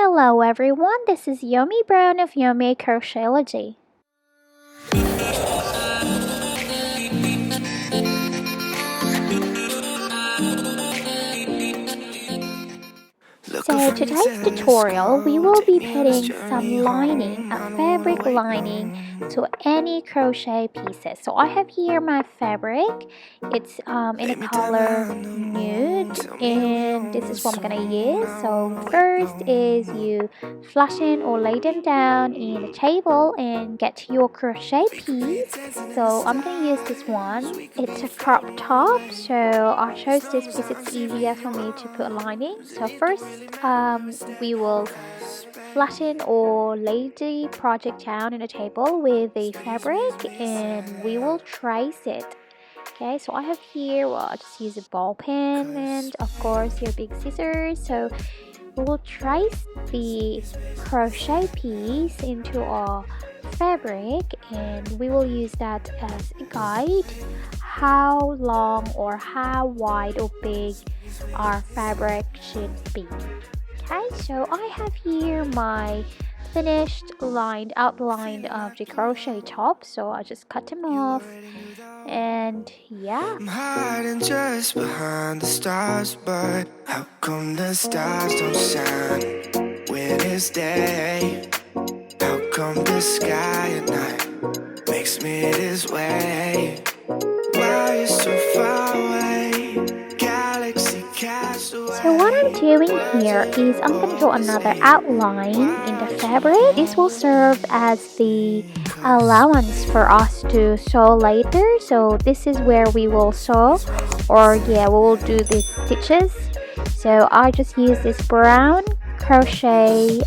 Hello everyone, this is Yummy Brown of Yommycrochetlogy. So today's tutorial, we will be putting some lining, a fabric lining, to any crochet pieces. So I have here my fabric. It's in a color nude, and this is what I'm gonna use. So first is you flatten or lay them down in a table and get your crochet piece. So I'm gonna use this one. It's a crop top, so I chose this because it's easier for me to put a lining. So first we will flatten or lay the project down in a table with the fabric, and we will trace it. Okay, so I have here, I just use a ball pen and of course your big scissors. So we will trace the crochet piece into our fabric, and we will use that as a guide how long or how wide or big our fabric should be. Okay, so I have here my finished outline of the crochet top, so I just cut them off, and yeah. I'm hiding just behind the stars, but how come the stars don't shine when it's day? How come the sky at night makes me this way? Why you so far away? Galaxy cast away. So what I'm doing here is I'm going to draw another outline in the fabric. This will serve as the allowance for us to sew later. So this is where we will sew, or yeah, we will do the stitches. So I just use this brown crochet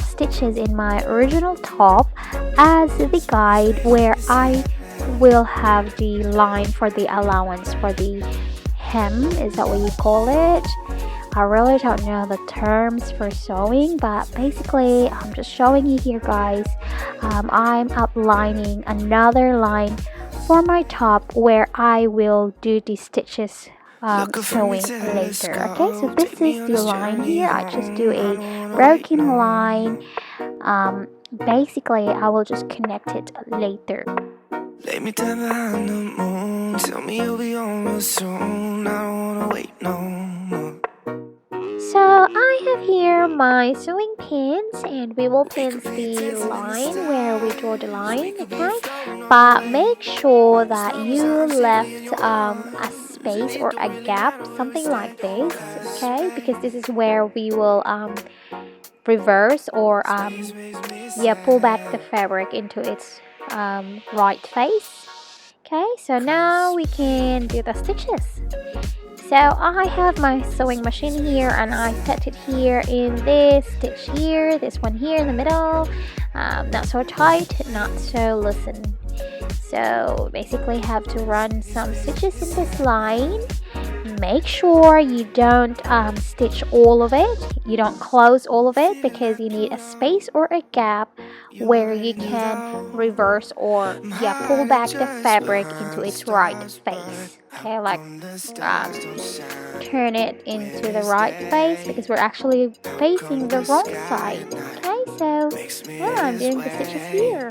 stitches in my original top as the guide, where I will have the line for the allowance for the hem. Is that what you call it? I really don't know the terms for sewing, but basically I'm just showing you here, guys. I'm outlining another line for my top where I will do the stitches sewing later. Okay, so this is the line here. I just do a broken line. Basically I will just connect it later. Lay me down behind the moon. Tell me you'll be on real soon. I don't wanna wait no more. So I have here my sewing pins, and we will pin the line where we draw the line, okay? But make sure that you left a space or a gap, something like this, okay? Because this is where we will reverse or pull back the fabric into its right face. Okay, so now we can do the stitches. So I have my sewing machine here, and I set it here in this stitch here, this one here in the middle. Not so tight, not so loosen. So basically have to run some stitches in this line. Make sure you don't stitch all of it, you don't close all of it, because you need a space or a gap where you can reverse or pull back the fabric into its right face. Okay, like turn it into the right face, because we're actually facing the wrong side. Okay, so I'm doing the stitches here.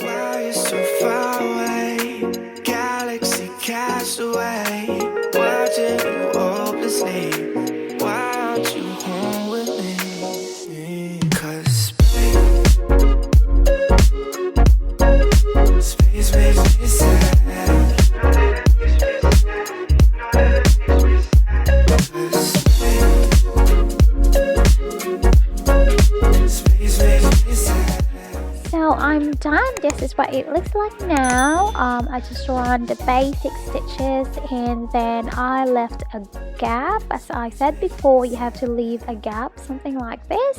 Why you so far away? Galaxy cast away. Watching you hopelessly. Why aren't you home with me? 'Cause space makes me sad. So I'm done. This is what it looks like now. I just run the basic stitches, and then I left a gap. As I said before, you have to leave a gap, something like this.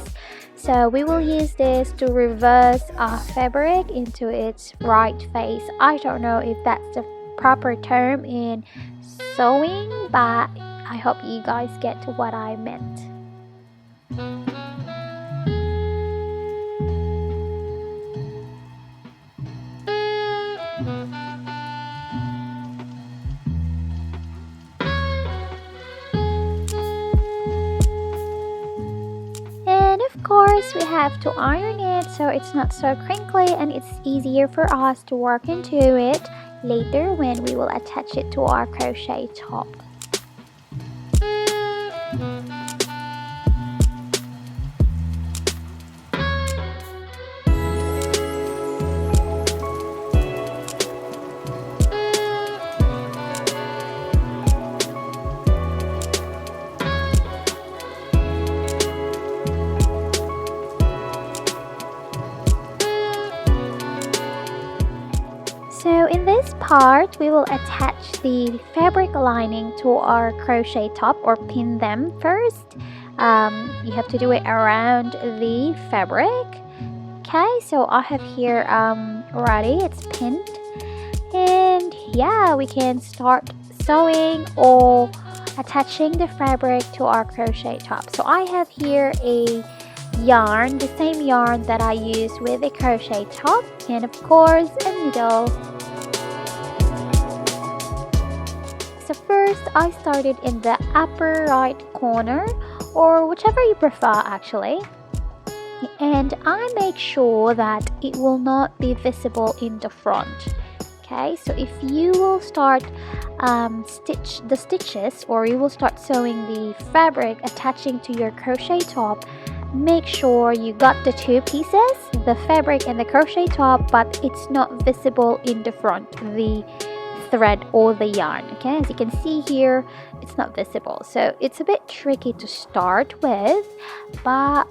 So we will use this to reverse our fabric into its right face. I don't know if that's the proper term in sewing, but I hope you guys get to what I meant. of course, we have to iron it so it's not so crinkly and it's easier for us to work into it later when we will attach it to our crochet top. So in this part, we will attach the fabric lining to our crochet top or pin them first. You have to do it around the fabric. Okay, so I have here already, it's pinned. And yeah, we can start sewing or attaching the fabric to our crochet top. So I have here a yarn, the same yarn that I used with the crochet top, and of course a needle. So first I started in the upper right corner, or whichever you prefer actually, and I make sure that it will not be visible in the front. Okay, so if you will start stitch the stitches, or you will start sewing the fabric attaching to your crochet top, make sure you got the two pieces, the fabric and the crochet top, but it's not visible in the front, the thread or the yarn. Okay, as you can see here, it's not visible, so it's a bit tricky to start with, but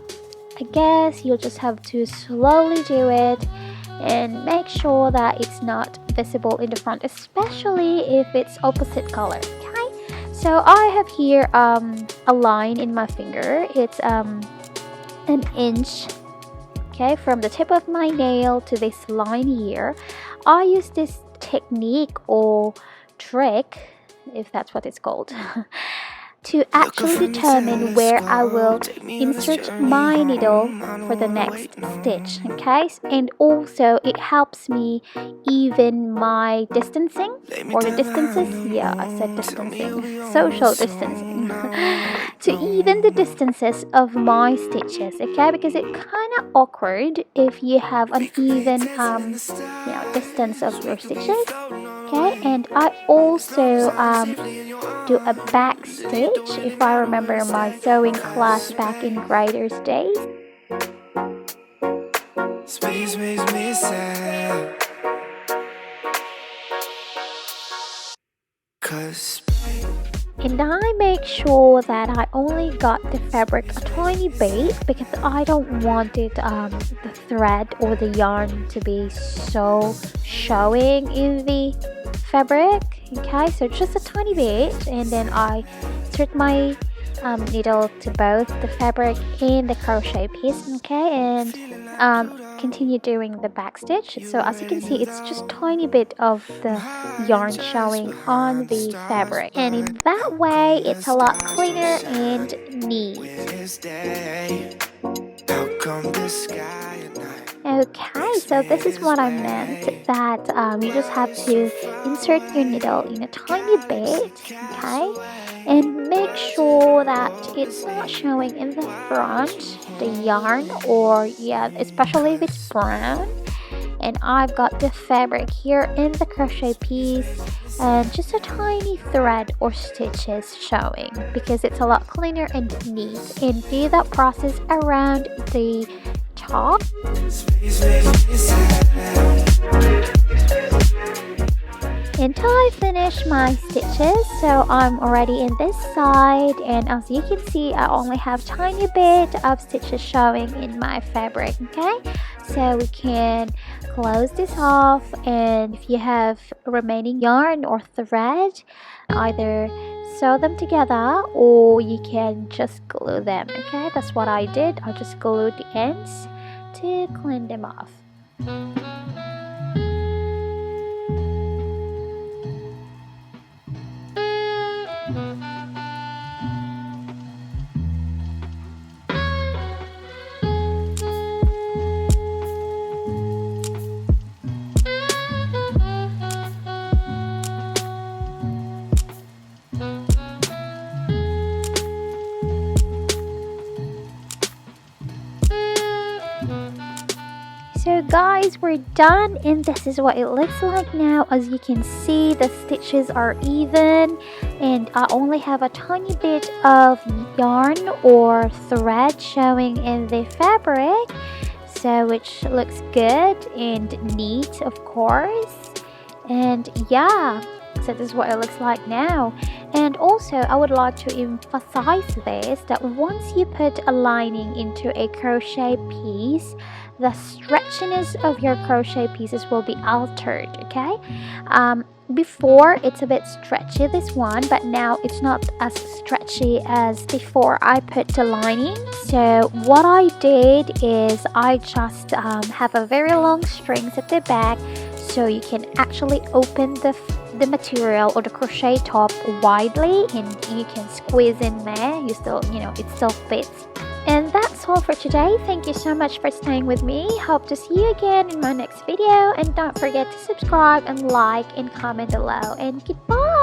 I guess you'll just have to slowly do it and make sure that it's not visible in the front, especially if it's opposite color. Okay, so I have here a line in my finger. It's an inch, okay, from the tip of my nail to this line here. I use this technique or trick, if that's what it's called, to actually determine where I will insert my needle for the next stitch. Okay, and also it helps me even my distancing, or the distances, yeah, I said distancing, social distancing, to even the distances of my stitches. Okay, because it's kind of awkward if you have uneven distance of your stitches. Okay, and I also do a back stitch, if I remember my sewing class back in graders days. Space makes me sad, 'cause and I make sure that I only got the fabric a tiny bit, because I don't want it the thread or the yarn to be so showing in the fabric. Okay, so just a tiny bit, and then I insert my needle to both the fabric and the crochet piece. Okay, and continue doing the back stitch. So as you can see, it's just tiny bit of the yarn showing on the fabric, and in that way it's a lot cleaner and neat. Okay, so this is what I meant, that you just have to insert your needle in a tiny bit, okay, and make sure that it's not showing in the front, the yarn, or yeah, especially if it's brown. And I've got the fabric here in the crochet piece, and just a tiny thread or stitches showing, because it's a lot cleaner and neat. And do that process around the top. Until I finish my stitches. So I'm already in this side, and as you can see, I only have tiny bit of stitches showing in my fabric. Okay, so we can close this off, and if you have remaining yarn or thread, either sew them together or you can just glue them. Okay, that's what I did. I just glued the ends to clean them off. So guys, we're done, and this is what it looks like now. As you can see, the stitches are even, and I only have a tiny bit of yarn or thread showing in the fabric, so which looks good and neat, of course. And yeah, so this is what it looks like now. And also I would like to emphasize this, that once you put a lining into a crochet piece, the stretchiness of your crochet pieces will be altered. Okay, before it's a bit stretchy, this one, but now it's not as stretchy as before I put the lining. So what I did is I just have a very long strings at the back, so you can actually open the material or the crochet top widely, and you can squeeze in there. You still, it still fits. And that's all for today. Thank you so much for staying with me. Hope to see you again in my next video, and don't forget to subscribe and like and comment below, and goodbye.